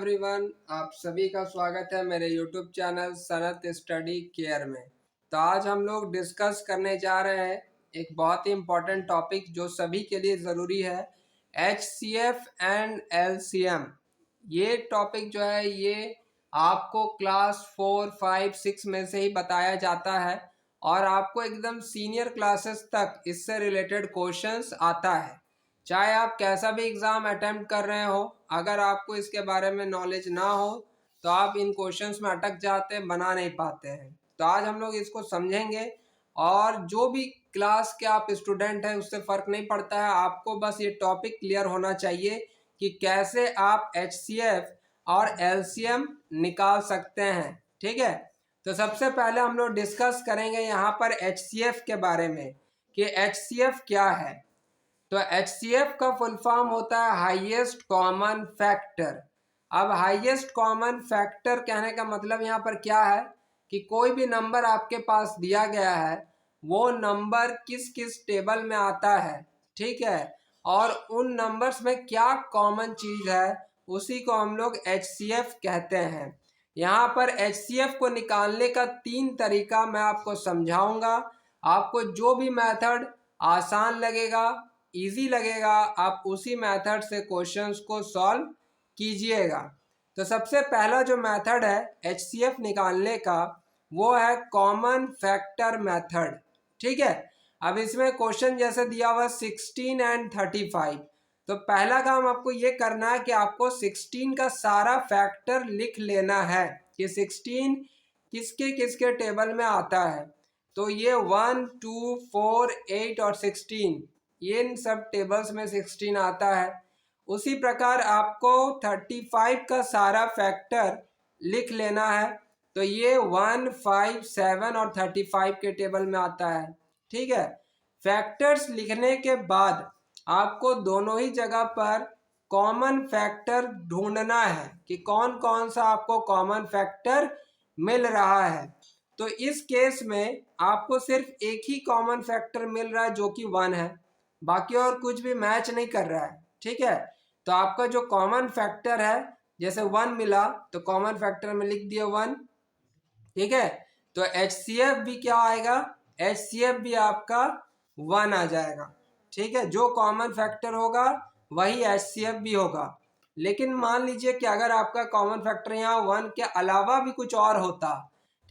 Everyone, आप सभी का स्वागत है मेरे YouTube channel Sanat study care में। तो आज हम लोग डिस्कस करने जा रहे हैं एक बहुत ही इम्पोर्टेंट टॉपिक जो सभी के लिए ज़रूरी है, HCF एंड LCM। ये टॉपिक जो है ये आपको क्लास 4, 5, 6 में से ही बताया जाता है और आपको एकदम सीनियर क्लासेस तक इससे रिलेटेड क्वेश्चंस आता है। चाहे आप कैसा भी एग्ज़ाम अटेम्प्ट कर रहे हो, अगर आपको इसके बारे में नॉलेज ना हो तो आप इन क्वेश्चंस में अटक जाते हैं, बना नहीं पाते हैं। तो आज हम लोग इसको समझेंगे और जो भी क्लास के आप स्टूडेंट हैं उससे फ़र्क नहीं पड़ता है, आपको बस ये टॉपिक क्लियर होना चाहिए कि कैसे आप HCF और LCM निकाल सकते हैं। ठीक है, तो सबसे पहले हम लोग डिस्कस करेंगे यहाँ पर HCF के बारे में कि HCF क्या है। तो HCF का फुल फॉर्म होता है हाईएस्ट कॉमन फैक्टर। अब हाईएस्ट कॉमन फैक्टर कहने का मतलब यहाँ पर क्या है कि कोई भी नंबर आपके पास दिया गया है, वो नंबर किस किस टेबल में आता है, ठीक है, और उन नंबर्स में क्या कॉमन चीज़ है, उसी को हम लोग HCF कहते हैं। यहाँ पर HCF को निकालने का 3 तरीका मैं आपको समझाऊंगा। आपको जो भी मेथड आसान लगेगा, इजी लगेगा, आप उसी मेथड से क्वेश्चंस को सॉल्व कीजिएगा। तो सबसे पहला जो मेथड है HCF निकालने का वो है कॉमन फैक्टर मेथड। ठीक है, अब इसमें क्वेश्चन जैसे दिया हुआ 16 एंड 35, तो पहला काम आपको ये करना है कि आपको 16 का सारा फैक्टर लिख लेना है कि 16 किसके किसके टेबल में आता है। तो ये 1, 2, 4, 8 और 16, ये इन सब टेबल्स में 16 आता है। उसी प्रकार आपको 35 का सारा फैक्टर लिख लेना है, तो ये 1, 5, 7 और 35 के टेबल में आता है। ठीक है, फैक्टर्स लिखने के बाद आपको दोनों ही जगह पर कॉमन फैक्टर ढूंढना है कि कौन कौन सा आपको कॉमन फैक्टर मिल रहा है। तो इस केस में आपको सिर्फ एक ही कॉमन फैक्टर मिल रहा है जो कि 1 है, बाकी और कुछ भी मैच नहीं कर रहा है। ठीक है, तो आपका जो कॉमन फैक्टर है, जैसे 1 मिला तो कॉमन फैक्टर में लिख दिया 1। ठीक है, तो HCF भी क्या आएगा, HCF भी आपका 1 आ जाएगा। ठीक है, जो कॉमन फैक्टर होगा वही HCF भी होगा। लेकिन मान लीजिए कि अगर आपका कॉमन फैक्टर यहाँ 1 के अलावा भी कुछ और होता,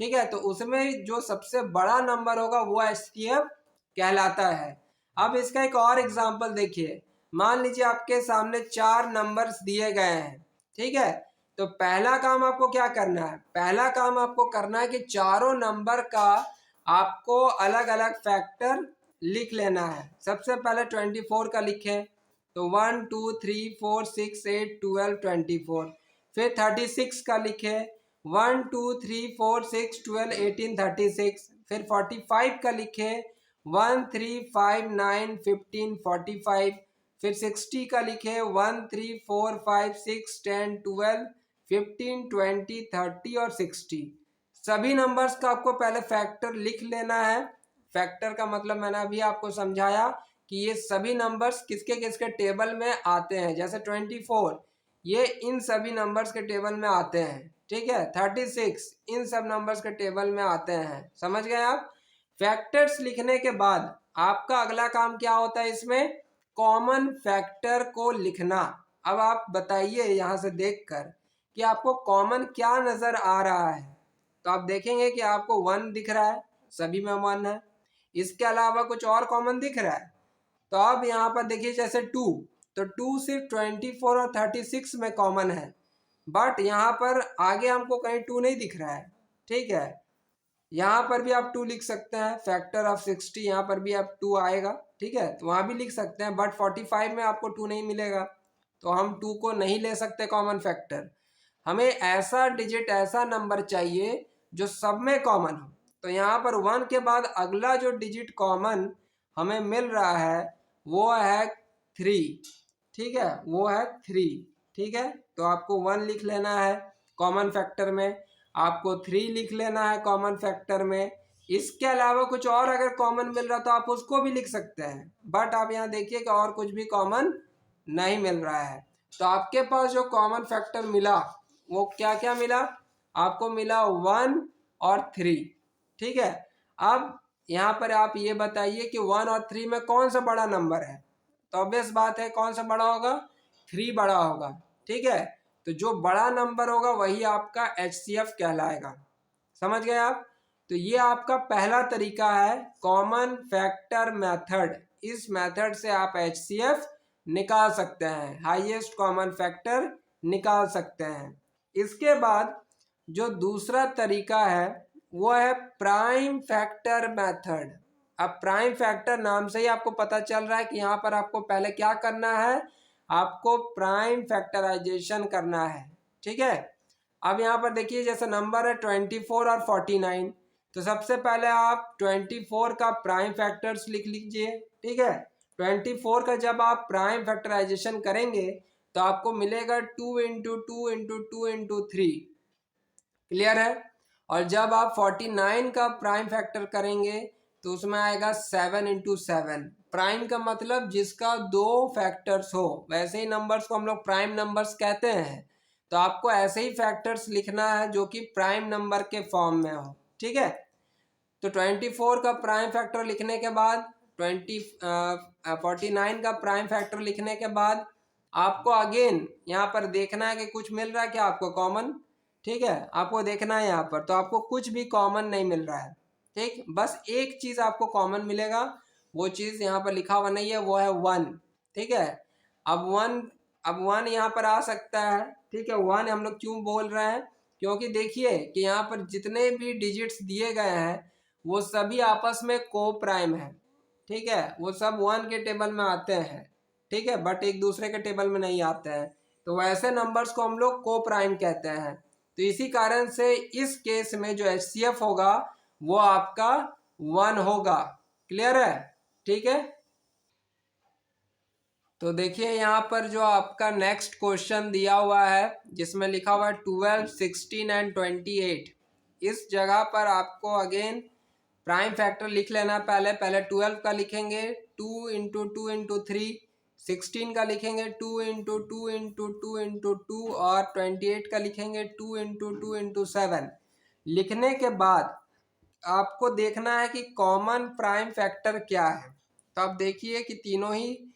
ठीक है, तो उसमें जो सबसे बड़ा नंबर होगा वो HCF कहलाता है। अब इसका एक और एग्जाम्पल देखिए, मान लीजिए आपके सामने 4 नंबर्स दिए गए हैं। ठीक है, तो पहला काम आपको क्या करना है, पहला काम आपको करना है कि चारों नंबर का आपको अलग अलग फैक्टर लिख लेना है। सबसे पहले 24 का लिखें, तो 1, 2, 3, 4, 6, 8, 12, 24। फिर 36 का लिखें, 1, 2, 3, 4, 6, 12, 18, 36। फिर 45 का लिखें, 1, 3, 5, 9, 15, 45। फिर 60 का लिखे 1, 3, 4, 5, 6, 10, 12, 15, 20, 30 और 60। सभी नंबर्स का आपको पहले फैक्टर लिख लेना है। फैक्टर का मतलब मैंने अभी आपको समझाया कि ये सभी नंबर्स किसके किसके टेबल में आते हैं। जैसे 24 ये इन सभी नंबर्स के टेबल में आते हैं। ठीक है, 36 इन सब नंबर्स के टेबल में आते हैं। समझ गए आप। फैक्टर्स लिखने के बाद आपका अगला काम क्या होता है, इसमें कॉमन फैक्टर को लिखना। अब आप बताइए यहाँ से देखकर कि आपको कॉमन क्या नजर आ रहा है। तो आप देखेंगे कि आपको 1 दिख रहा है, सभी में 1 है। इसके अलावा कुछ और कॉमन दिख रहा है। तो अब यहाँ पर देखिए जैसे 2, तो 2 सिर्फ 24 और 36 में कॉमन है, बट यहाँ पर आगे हमको कहीं 2 नहीं दिख रहा है। ठीक है, यहाँ पर भी आप 2 लिख सकते हैं, फैक्टर ऑफ 60, यहाँ पर भी आप 2 आएगा। ठीक है, तो वहाँ भी लिख सकते हैं, बट 45 में आपको 2 नहीं मिलेगा, तो हम 2 को नहीं ले सकते कॉमन फैक्टर। हमें ऐसा डिजिट, ऐसा नंबर चाहिए जो सब में कॉमन हो। तो यहाँ पर 1 के बाद अगला जो डिजिट कॉमन हमें मिल रहा है वो है 3। ठीक है, वो है 3। ठीक है, तो आपको 1 लिख लेना है कॉमन फैक्टर में, आपको 3 लिख लेना है कॉमन फैक्टर में। इसके अलावा कुछ और अगर कॉमन मिल रहा तो आप उसको भी लिख सकते हैं, बट आप यहाँ देखिए कि और कुछ भी कॉमन नहीं मिल रहा है। तो आपके पास जो कॉमन फैक्टर मिला वो क्या क्या मिला आपको, मिला 1 और 3। ठीक है, अब यहाँ पर आप ये बताइए कि 1 और 3 में कौन सा बड़ा नंबर है। तो ऑब्वियस बात है कौन सा बड़ा होगा, 3 बड़ा होगा। ठीक है, तो जो बड़ा नंबर होगा वही आपका HCF कहलाएगा। समझ गए आप। तो ये आपका पहला तरीका है कॉमन फैक्टर मेथड। इस मेथड से आप HCF निकाल सकते हैं, हाईएस्ट कॉमन फैक्टर निकाल सकते हैं। इसके बाद जो दूसरा तरीका है वो है प्राइम फैक्टर मेथड। अब प्राइम फैक्टर नाम से ही आपको पता चल रहा है कि यहाँ पर आपको पहले क्या करना है, आपको प्राइम फैक्टराइजेशन करना है। ठीक है, अब यहाँ पर देखिए जैसे नंबर है 24 और 49, तो सबसे पहले आप 24 का प्राइम फैक्टर्स लिख लीजिए। ठीक है, 24 का जब आप प्राइम फैक्टराइजेशन करेंगे तो आपको मिलेगा 2 इंटू 2 इंटू 2 इंटू 3। क्लियर है। और जब आप 49 का प्राइम फैक्टर करेंगे तो उसमें आएगा 7 इंटू 7। प्राइम का मतलब जिसका 2 फैक्टर्स हो, वैसे ही नंबर्स को हम लोग प्राइम नंबर्स कहते हैं। तो आपको ऐसे ही फैक्टर्स लिखना है जो कि प्राइम नंबर के फॉर्म में हो। ठीक है, तो 24 का प्राइम फैक्टर लिखने के बाद 49 का प्राइम फैक्टर लिखने के बाद आपको अगेन यहाँ पर देखना है कि कुछ मिल रहा है क्या आपको कॉमन। ठीक है, आपको देखना है यहाँ पर, तो आपको कुछ भी कॉमन नहीं मिल रहा है। ठीक, बस एक चीज़ आपको कॉमन मिलेगा, वो चीज़ यहाँ पर लिखा हुआ नहीं है, वो है 1। ठीक है, अब वन यहाँ पर आ सकता है। ठीक है, 1 हम लोग क्यों बोल रहे हैं, क्योंकि देखिए कि यहाँ पर जितने भी डिजिट्स दिए गए हैं वो सभी आपस में को प्राइम है। ठीक है, वो सब 1 के टेबल में आते हैं। ठीक है, बट एक दूसरे के टेबल में नहीं आते हैं, तो वैसे नंबर्स को हम लोग को प्राइम कहते हैं। तो इसी कारण से इस केस में जो HCF होगा वो आपका 1 होगा। क्लियर है। ठीक है, तो देखिए यहाँ पर जो आपका नेक्स्ट क्वेश्चन दिया हुआ है जिसमें लिखा हुआ है 12, 16 एंड 28। इस जगह पर आपको अगेन प्राइम फैक्टर लिख लेना। पहले 12 का लिखेंगे 2 इंटू 2 इंटू 3, 16 का लिखेंगे 2 इंटू 2 इंटू 2 इंटू 2, और 28 का लिखेंगे 2 इंटू 2 इंटू 7। लिखने के बाद आपको देखना है कि कॉमन प्राइम फैक्टर क्या है। तो आप देखिए कि तीनों ही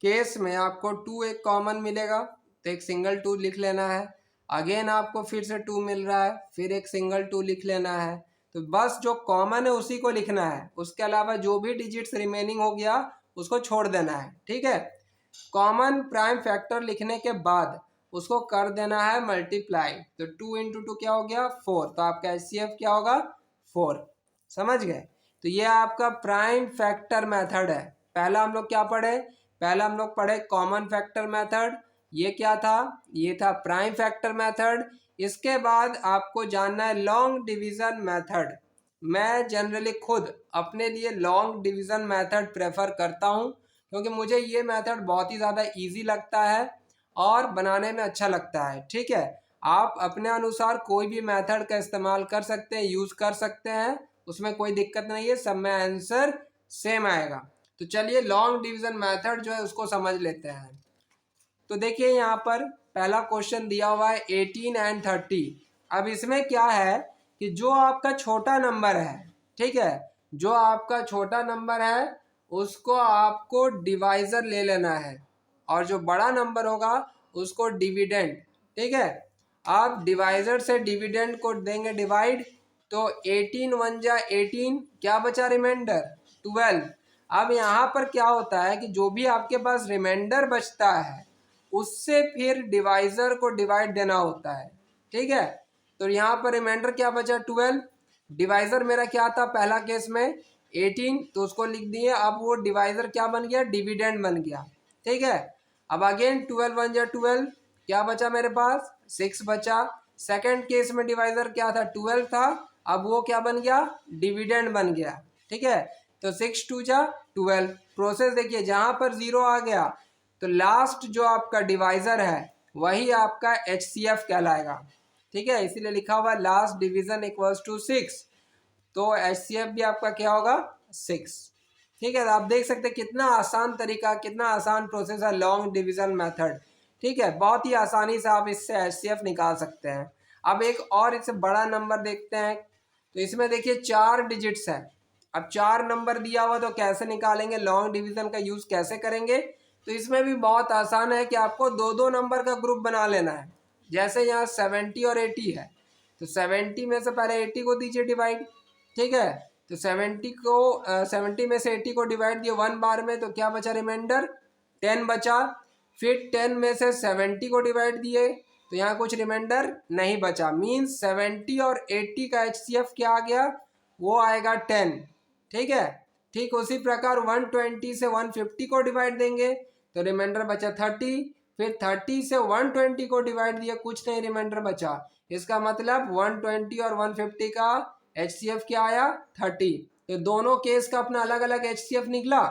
केस में आपको 2 एक कॉमन मिलेगा, तो एक सिंगल 2 लिख लेना है। अगेन आपको फिर से 2 मिल रहा है, फिर एक सिंगल 2 लिख लेना है। तो बस जो कॉमन है उसी को लिखना है, उसके अलावा जो भी डिजिट्स रिमेनिंग हो गया उसको छोड़ देना है। ठीक है, कॉमन प्राइम फैक्टर लिखने के बाद उसको कर देना है मल्टीप्लाई। तो 2 इंटू 2 क्या हो गया 4, तो आपका HCF क्या होगा 4। समझ गए। तो ये आपका प्राइम फैक्टर मेथड है। पहला हम लोग क्या पढ़े, पहला हम लोग पढ़े कॉमन फैक्टर मेथड। ये क्या था, ये था प्राइम फैक्टर मेथड। इसके बाद आपको जानना है लॉन्ग डिवीजन मेथड। मैं जनरली खुद अपने लिए लॉन्ग डिवीजन मेथड प्रेफर करता हूँ, क्योंकि मुझे ये मेथड बहुत ही ज़्यादा इजी लगता है और बनाने में अच्छा लगता है। ठीक है, आप अपने अनुसार कोई भी मेथड का इस्तेमाल कर सकते हैं, यूज़ कर सकते हैं, उसमें कोई दिक्कत नहीं है, सब में आंसर सेम आएगा। तो चलिए लॉन्ग डिवीजन मेथड जो है उसको समझ लेते हैं। तो देखिए यहाँ पर पहला क्वेश्चन दिया हुआ है 18 एंड 30। अब इसमें क्या है कि जो आपका छोटा नंबर है, ठीक है, जो आपका छोटा नंबर है उसको आपको डिवाइजर ले लेना है, और जो बड़ा नंबर होगा उसको डिविडेंड। ठीक है, आप डिवाइजर से डिविडेंड को देंगे डिवाइड, तो 18 1 जा 18, क्या बचा रिमाइंडर 12। अब यहाँ पर क्या होता है कि जो भी आपके पास रिमाइंडर बचता है उससे फिर डिवाइजर को डिवाइड देना होता है। ठीक है, तो यहाँ पर रिमाइंडर क्या बचा 12, डिवाइजर मेरा क्या था पहला केस में 18, तो उसको लिख दिए। अब वो डिवाइजर क्या बन गया, डिविडेंड बन गया। ठीक है, अब अगेन 12 1 जा 12, क्या बचा मेरे पास 6 बचा। सेकंड केस में डिवाइजर क्या था 12 था, अब वो क्या बन गया डिविडेंड बन गया। ठीक है, तो 6 2 जा 12। प्रोसेस देखिए जहां पर 0 आ गया तो लास्ट जो आपका डिवाइजर है वही आपका HCF कहलाएगा। ठीक है, इसीलिए लिखा हुआ है लास्ट डिवीजन इक्वल्स टू 6, तो HCF भी आपका क्या होगा 6। ठीक है, तो आप देख सकते हैं कितना आसान तरीका, कितना आसान प्रोसेस है लॉन्ग डिवीजन मेथड। ठीक है, बहुत ही आसानी से आप इससे HCF निकाल सकते हैं। अब एक और इससे बड़ा नंबर देखते हैं। तो इसमें देखिए 4 डिजिट्स है। अब 4 नंबर दिया हुआ तो कैसे निकालेंगे, लॉन्ग डिवीजन का यूज कैसे करेंगे। तो इसमें भी बहुत आसान है कि आपको दो दो नंबर का ग्रुप बना लेना है। जैसे यहाँ 70 और 80 है, तो 70 में से पहले 80 को दीजिए डिवाइड। ठीक है, तो 70 में से 80 को डिवाइड दिए 1 बार में, तो क्या बचा रिमाइंडर, 10 बचा। फिर 10 में से 70 को डिवाइड दिए तो यहाँ कुछ रिमाइंडर नहीं बचा। मीन्स 70 और 80 का HCF क्या आ गया, वो आएगा 10। ठीक है, ठीक उसी प्रकार 120 से 150 को डिवाइड देंगे तो रिमाइंडर बचा 30। फिर 30 से 120 को डिवाइड दिया, कुछ नहीं रिमाइंडर बचा। इसका मतलब 120 और 150 का HCF क्या आया, 30। तो दोनों केस का अपना अलग अलग HCF निकला।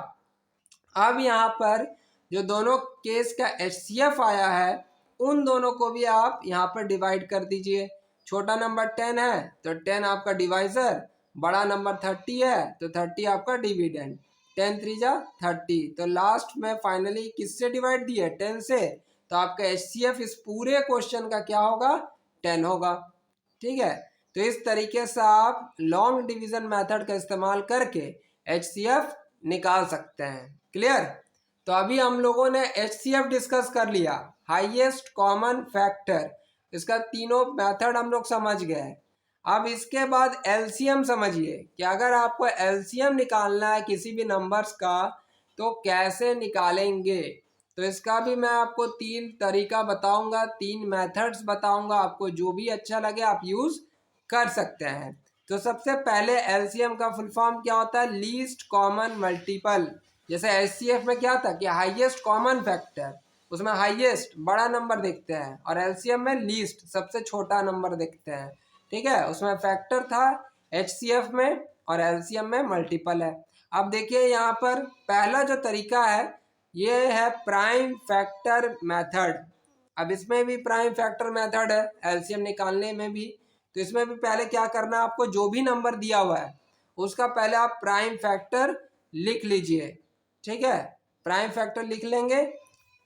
अब यहाँ पर जो दोनों केस का HCF आया है उन दोनों को भी आप यहाँ पर डिवाइड कर दीजिए। छोटा नंबर 10 है तो 10 आपका डिवाइजर, बड़ा नंबर 30 है तो 30 आपका डिविडेंड। 10 3 जा 30, तो लास्ट में फाइनली किससे डिवाइड दिए, 10 से। तो आपका HCF इस पूरे क्वेश्चन का क्या होगा, 10 होगा। ठीक है, तो इस तरीके से आप लॉन्ग डिवीजन मेथड का इस्तेमाल करके HCF निकाल सकते हैं। क्लियर। तो अभी हम लोगों ने HCF डिस्कस कर लिया, हाईएस्ट कॉमन फैक्टर, इसका तीनों मेथड हम लोग समझ गए। अब इसके बाद LCM समझिए कि अगर आपको LCM निकालना है किसी भी नंबर्स का तो कैसे निकालेंगे। तो इसका भी मैं आपको 3 तरीका बताऊंगा, 3 मेथड्स बताऊंगा, आपको जो भी अच्छा लगे आप यूज कर सकते हैं। तो सबसे पहले LCM का फुल फॉर्म क्या होता है, लीस्ट कॉमन मल्टीपल। जैसे HCF में क्या था कि हाईएस्ट कॉमन फैक्टर, उसमें हाईएस्ट बड़ा नंबर देखते हैं, और LCM में लीस्ट सबसे छोटा नंबर देखते हैं। ठीक है, उसमें फैक्टर था HCF में, और LCM में मल्टीपल है। अब देखिए यहाँ पर पहला जो तरीका है ये है प्राइम फैक्टर मेथड। अब इसमें भी प्राइम फैक्टर मेथड है LCM निकालने में भी। तो इसमें भी पहले क्या करना है, आपको जो भी नंबर दिया हुआ है उसका पहले आप प्राइम फैक्टर लिख लीजिए। ठीक है, प्राइम फैक्टर लिख लेंगे।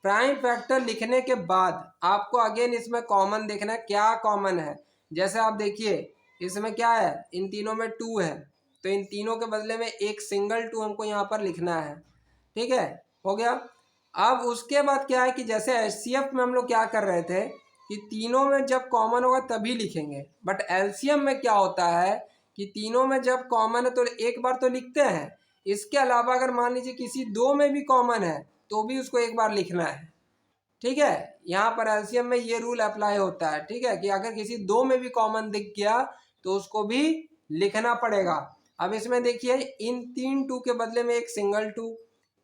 प्राइम फैक्टर लिखने के बाद आपको अगेन इसमें कॉमन देखना है, क्या कॉमन है। जैसे आप देखिए इसमें क्या है, इन तीनों में 2 है, तो इन तीनों के बदले में एक सिंगल 2 हमको यहाँ पर लिखना है। ठीक है, हो गया। अब उसके बाद क्या है कि जैसे HCF में हम लोग क्या कर रहे थे कि तीनों में जब कॉमन होगा तभी लिखेंगे, बट LCM में क्या होता है कि तीनों में जब कॉमन है तो एक बार तो लिखते हैं, इसके अलावा अगर मान लीजिए किसी 2 में भी कॉमन है तो भी उसको एक बार लिखना है। ठीक है, यहाँ पर LCM में ये रूल अप्लाई होता है। ठीक है, कि अगर किसी 2 में भी कॉमन दिख गया तो उसको भी लिखना पड़ेगा। अब इसमें देखिए इन 3 2 के बदले में एक सिंगल 2,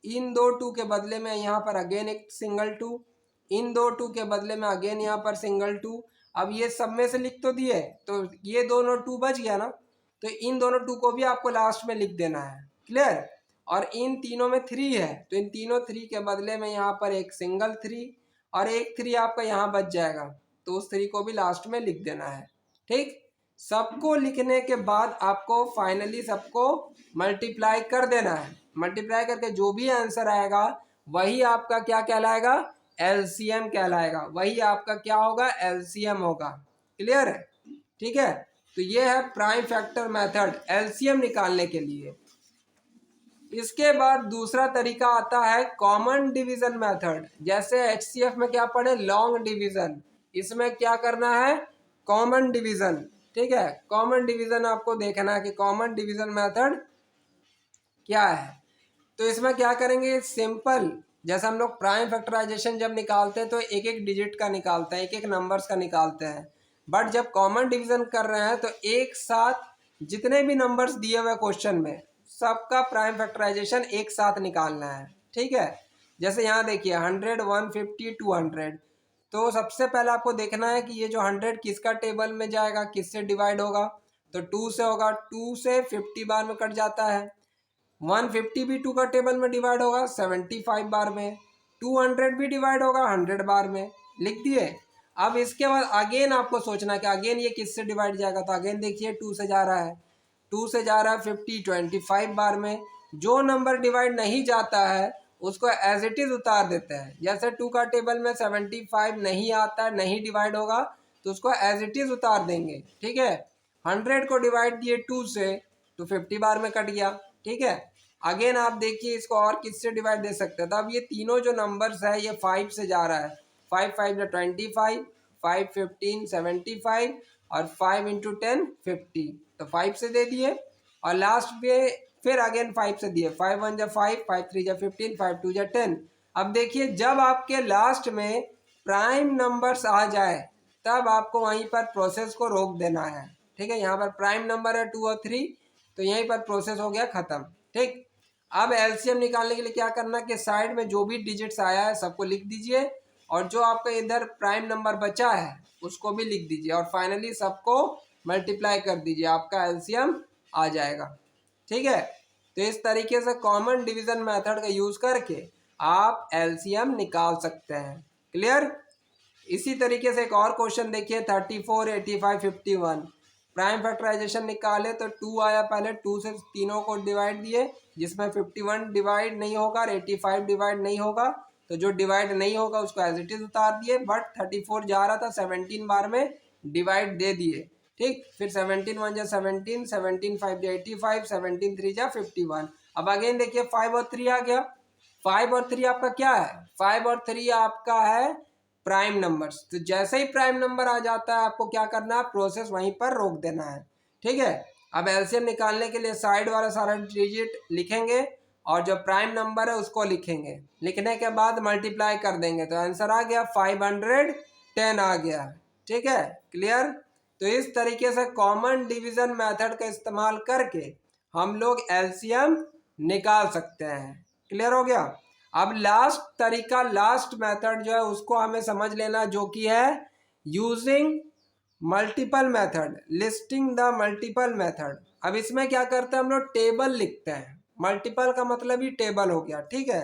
इन 2 2 के बदले में यहाँ पर अगेन एक सिंगल 2, इन 2 2 के बदले में अगेन यहाँ पर सिंगल 2। अब ये सब में से लिख तो दिए, तो ये दोनों 2 बच गया ना, तो इन दोनों 2 को भी आपको लास्ट में लिख देना है। क्लियर। और इन तीनों में 3 है तो इन तीनों 3 के बदले में यहाँ पर एक सिंगल 3 और एक 3 आपका यहाँ बच जाएगा, तो उस 3 को भी लास्ट में लिख देना है। ठीक, सबको लिखने के बाद आपको फाइनली सबको मल्टीप्लाई कर देना है। मल्टीप्लाई करके जो भी आंसर आएगा वही आपका क्या कहलाएगा, LCM कहलाएगा। वही आपका क्या होगा, LCM होगा। क्लियर है। ठीक है, तो ये है प्राइम फैक्टर मेथड LCM निकालने के लिए। इसके बाद दूसरा तरीका आता है कॉमन डिवीजन मेथड। जैसे HCF में क्या पढ़े, लॉन्ग डिवीजन, इसमें क्या करना है, कॉमन डिवीजन। ठीक है, कॉमन डिवीजन आपको देखना है कि कॉमन डिवीजन मेथड क्या है। तो इसमें क्या करेंगे, सिंपल, जैसे हम लोग प्राइम फैक्टराइजेशन जब निकालते हैं तो एक एक डिजिट का निकालते हैं, एक एक नंबर्स का निकालते हैं। बट जब कॉमन डिवीजन कर रहे हैं तो एक साथ जितने भी नंबर्स दिए हुए क्वेश्चन में सबका प्राइम फैक्टराइजेशन एक साथ निकालना है। ठीक है, जैसे यहाँ देखिए 100 150 200, तो सबसे पहले आपको देखना है कि ये जो 100 किसका टेबल में जाएगा, किससे डिवाइड होगा। तो 2 से होगा, 2 से 50 बार में कट जाता है। 150 भी 2 का टेबल में डिवाइड होगा 75 बार में। 200 भी डिवाइड होगा 100 बार में। लिख दिए। अब इसके बाद अगेन आपको सोचना है कि अगेन ये किससे डिवाइड जाएगा। तो अगेन देखिए 2 से जा रहा है, 2 से जा रहा है 50 25 बार में। जो नंबर डिवाइड नहीं जाता है उसको एज इट इज उतार देते हैं। जैसे 2 का टेबल में 75 नहीं आता, नहीं डिवाइड होगा, तो उसको एज इट इज उतार देंगे। ठीक है, 100 को डिवाइड दिए 2 से तो 50 बार में कट गया। ठीक है, अगेन आप देखिए इसको और किससे डिवाइड दे सकते हैं। तो अब ये तीनों जो नंबर्स है ये 5 से जा रहा है। 5 5 जो 25, 5 15 75 और 5 इंटू 10 50, तो 5 से दे दिए। और लास्ट में फिर अगेन 5 से दिए, 5 1 जा 5, 5 3 जा 15, 5 2 जा 10। अब देखिए जब आपके लास्ट में प्राइम नंबर्स आ जाए तब आपको वहीं पर प्रोसेस को रोक देना है। ठीक है, यहाँ पर प्राइम नंबर है 2 और 3, तो यहीं पर प्रोसेस हो गया खत्म। ठीक, अब एलसीएम निकालने के लिए क्या करना कि साइड में जो भी डिजिट्स आया है सबको लिख दीजिए, और जो आपका इधर प्राइम नंबर बचा है उसको भी लिख दीजिए, और फाइनली सबको मल्टीप्लाई कर दीजिए, आपका एलसीएम आ जाएगा। ठीक है, तो इस तरीके से कॉमन डिवीजन मेथड का यूज करके आप एलसीएम निकाल सकते हैं। क्लियर? इसी तरीके से एक और क्वेश्चन देखिए, 34 85 51। प्राइम फैक्टराइजेशन निकाले तो 2 आया, पहले 2 से तीनों को डिवाइड दिए, जिसमें 51 डिवाइड नहीं होगा और 85 डिवाइड नहीं होगा, तो जो डिवाइड नहीं होगा उसको एज इट इज उतार दिए। बट 34 जा रहा था 17 बार में डिवाइड दे दिए। ठीक, फिर 17 1 जा 17, 17 5 जा 85, 17 3 जा 51। अब अगेन देखिए 5 और 3 आ गया। 5 और 3 आपका क्या है? 5 और 3 आपका है प्राइम नंबर्स। तो जैसे ही प्राइम नंबर आ जाता है आपको क्या करना है, प्रोसेस वहीं पर रोक देना है। ठीक है, अब एलसीएम निकालने के लिए साइड वाला सारा डिजिट लिखेंगे और जो प्राइम नंबर है उसको लिखेंगे, लिखने के बाद मल्टीप्लाई कर देंगे, तो आंसर आ गया 510 आ गया। ठीक है, क्लियर? तो इस तरीके से कॉमन डिवीजन मेथड का इस्तेमाल करके हम लोग एलसीएम निकाल सकते हैं। क्लियर हो गया? अब लास्ट तरीका, लास्ट मेथड जो है उसको हमें समझ लेना, जो कि है using multiple method, listing the multiple method. अब इसमें क्या करते हैं हम लोग, टेबल लिखते हैं। मल्टीपल का मतलब ही टेबल हो गया। ठीक है,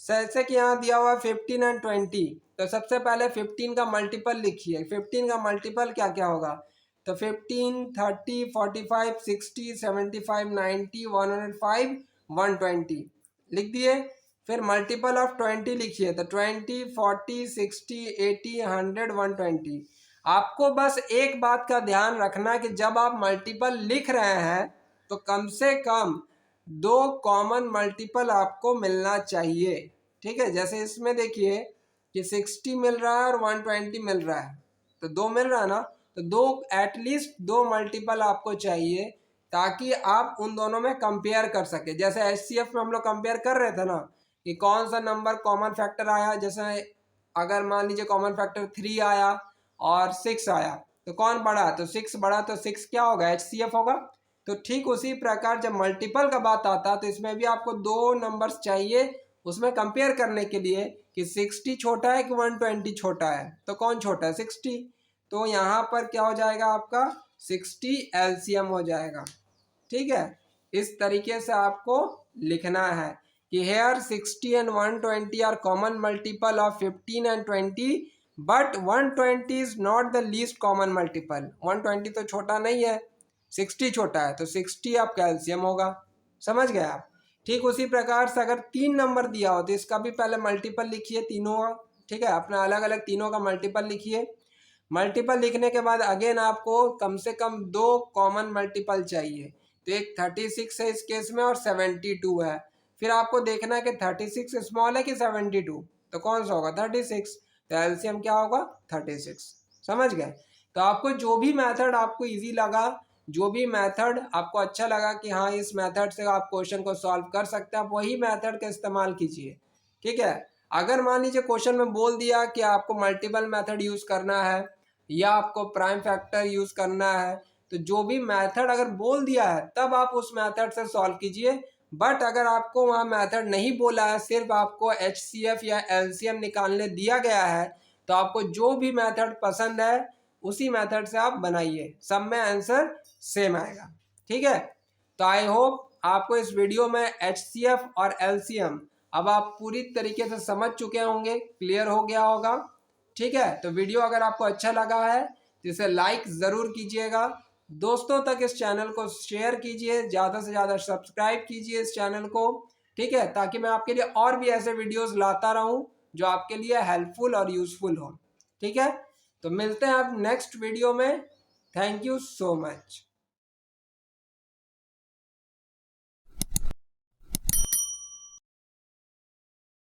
जैसे कि यहाँ दिया हुआ 15 एंड 20, तो सबसे पहले 15 का मल्टीपल लिखिए। 15 का मल्टीपल क्या क्या होगा, तो 15 30 45 60 75 90 105 120 लिख दिए। फिर मल्टीपल ऑफ 20 लिखिए, तो 20 40 60 80 100 120। आपको बस एक बात का ध्यान रखना कि जब आप मल्टीपल लिख रहे हैं तो कम से कम 2 कॉमन मल्टीपल आपको मिलना चाहिए। ठीक है, जैसे इसमें देखिए कि 60 मिल रहा है और 120 मिल रहा है, तो 2 मिल रहा है ना, तो 2 एटलीस्ट 2 मल्टीपल आपको चाहिए, ताकि आप उन दोनों में कंपेयर कर सके। जैसे एचसीएफ में हम लोग कंपेयर कर रहे थे ना कि कौन सा नंबर कॉमन फैक्टर आया। जैसे अगर मान लीजिए कॉमन फैक्टर 3 आया और 6 आया, तो कौन बड़ा, तो 6 बड़ा, तो 6 क्या होगा, एचसीएफ होगा। तो ठीक उसी प्रकार जब मल्टीपल का बात आता है तो इसमें भी आपको 2 नंबर्स चाहिए उसमें कंपेयर करने के लिए कि 60 छोटा है कि 120 छोटा है, तो कौन छोटा है, 60। तो यहाँ पर क्या हो जाएगा, आपका 60 एलसीएम हो जाएगा। ठीक है, इस तरीके से आपको लिखना है कि here 60 and 120 are common multiple of 15 and 20, but 120 is not the least common multiple. 120 तो छोटा नहीं है, 60 छोटा है, तो 60 आपका एलसीएम होगा। समझ गए आप? ठीक उसी प्रकार से अगर 3 नंबर दिया हो तो इसका भी पहले मल्टीपल लिखिए तीनों का। ठीक है, अपना अलग अलग तीनों का मल्टीपल लिखिए। मल्टीपल लिखने के बाद अगेन आपको कम से कम 2 कॉमन मल्टीपल चाहिए, तो एक 36 है इस केस में और 72 है। फिर आपको देखना है कि 36 स्मॉल है कि 72, तो कौन सा होगा, 36, तो एलसीएम क्या होगा, 36। समझ गए? तो आपको जो भी मेथड आपको इजी लगा, जो भी मेथड आपको अच्छा लगा कि हाँ इस मेथड से आप क्वेश्चन को सॉल्व कर सकते हैं, आप वही मेथड का इस्तेमाल कीजिए। ठीक है, अगर मान लीजिए क्वेश्चन में बोल दिया कि आपको मल्टीपल मेथड यूज करना है या आपको प्राइम फैक्टर यूज करना है, तो जो भी मेथड अगर बोल दिया है तब आप उस मेथड से सॉल्व कीजिए। बट अगर आपको वहाँ मेथड नहीं बोला है, सिर्फ आपको एचसीएफ या एलसीएम निकालने दिया गया है, तो आपको जो भी मेथड पसंद है उसी मेथड से आप बनाइए, सब में आंसर सेम आएगा। ठीक है, तो आई होप आपको इस वीडियो में एचसीएफ और एलसीएम अब आप पूरी तरीके से समझ चुके होंगे, क्लियर हो गया होगा। ठीक है, तो वीडियो अगर आपको अच्छा लगा है तो इसे लाइक ज़रूर कीजिएगा, दोस्तों तक इस चैनल को शेयर कीजिए, ज़्यादा से ज़्यादा सब्सक्राइब कीजिए इस चैनल को। ठीक है, ताकि मैं आपके लिए और भी ऐसे वीडियोस लाता रहूं जो आपके लिए हेल्पफुल और यूजफुल हो। ठीक है, तो मिलते हैं अब नेक्स्ट वीडियो में। Thank you so much.